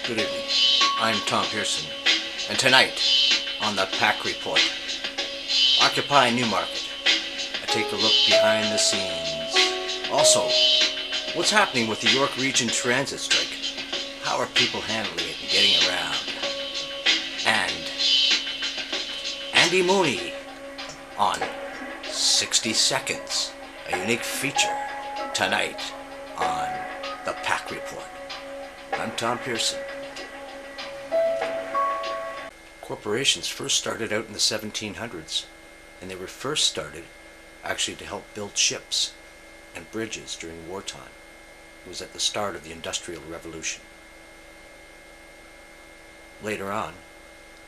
Good evening. I'm Tom Pearson, and tonight on the Pack Report, Occupy Newmarket. I take a look behind the scenes. Also, what's happening with the York Region Transit strike? How are people handling it and getting around? And Andy Mooney on 60 Seconds, a unique feature tonight on the Pack Report. I'm Tom Pearson. Corporations first started out in the 1700s, and they were first started actually to help build ships and bridges during wartime. It was at the start of the Industrial Revolution. Later on,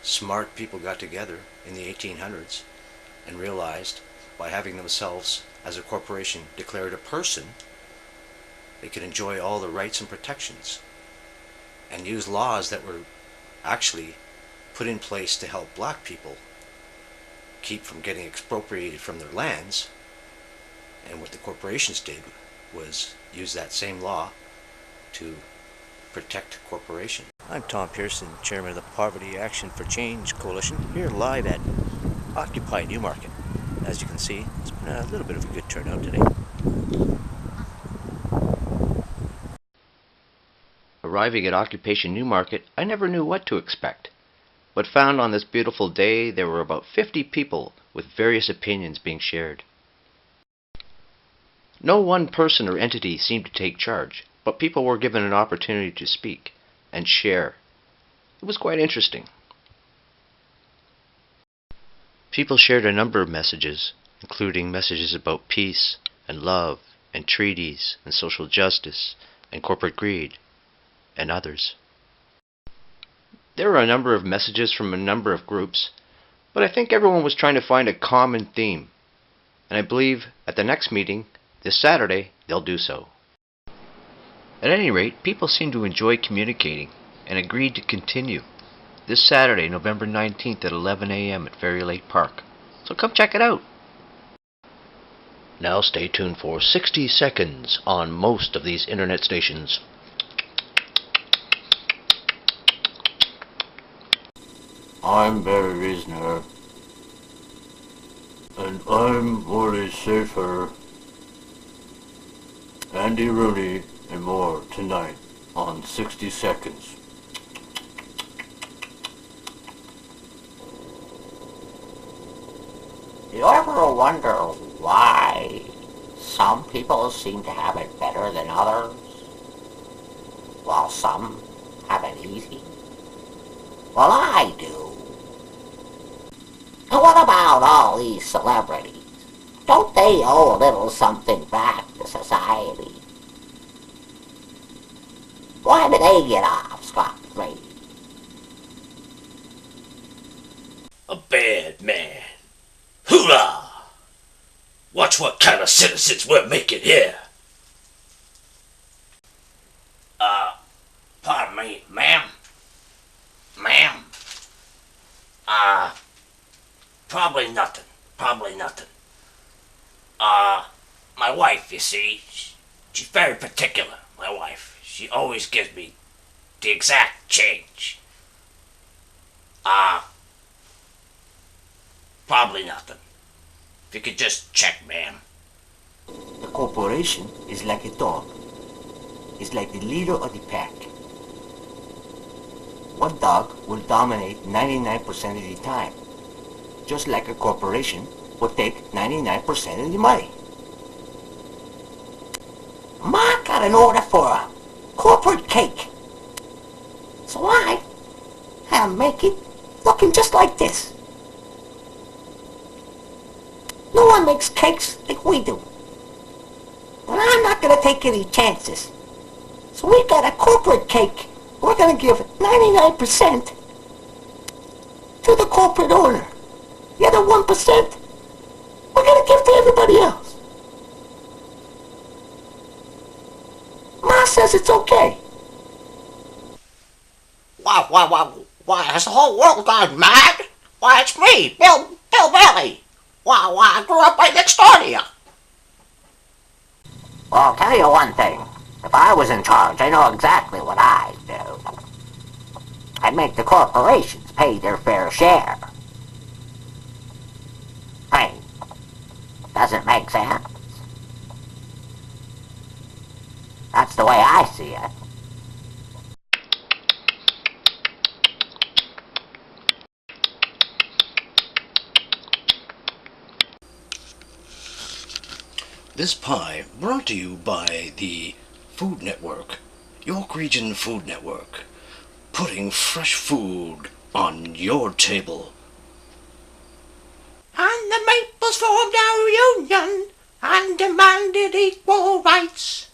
smart people got together in the 1800s and realized by having themselves as a corporation declared a person, they could enjoy all the rights and protections and use laws that were actually put in place to help black people keep from getting expropriated from their lands. And what the corporations did was use that same law to protect corporations. I'm Tom Pearson, chairman of the Poverty Action for Change Coalition, here live at Occupy Newmarket. As you can see, it's been a little bit of a good turnout today. Arriving at Occupation Newmarket, I never knew what to expect, but found on this beautiful day there were about 50 people with various opinions being shared. No one person or entity seemed to take charge, but people were given an opportunity to speak and share. It was quite interesting. People shared a number of messages, including messages about peace and love and treaties and social justice and corporate greed and others. There were a number of messages from a number of groups, but I think everyone was trying to find a common theme, and I believe at the next meeting, this Saturday, they'll do so. At any rate, people seemed to enjoy communicating and agreed to continue this Saturday, November 19th at 11 a.m. at Fairy Lake Park. So come check it out. Now stay tuned for 60 seconds on most of these internet stations. I'm Barry Reasoner, and I'm Morley Safer, Andy Rooney, and more tonight on 60 Seconds. You ever wonder why some people seem to have it better than others, while some have it easy? Well, I do. And what about all these celebrities? Don't they owe a little something back to society? Why do they get off scot-free? A bad man. Hoorah! Watch what kind of citizens we're making here. Pardon me, ma'am? Ma'am? Probably nothing. My wife, you see, she's very particular, my wife. She always gives me the exact change. Probably nothing. If you could just check, ma'am. The corporation is like a dog. It's like the leader of the pack. One dog will dominate 99% of the time, just like a corporation will take 99% of the money. Ma got an order for a corporate cake, so I had to make it looking just like this. No one makes cakes like we do, and I'm not going to take any chances. So we got a corporate cake. We're going to give 99% to the corporate owner. The other 1%, we're going to give to everybody else. Ma says it's okay. Why, has the whole world gone mad? Why, it's me, Bill Bailey. Why, I grew up right next door to you. Well, I'll tell you one thing. If I was in charge, I know exactly what I'd do. and make the corporations pay their fair share. Hey, does it make sense? That's the way I see it. This pie brought to you by the Food Network, York Region Food Network, putting fresh food on your table. And the Maples formed our union and demanded equal rights.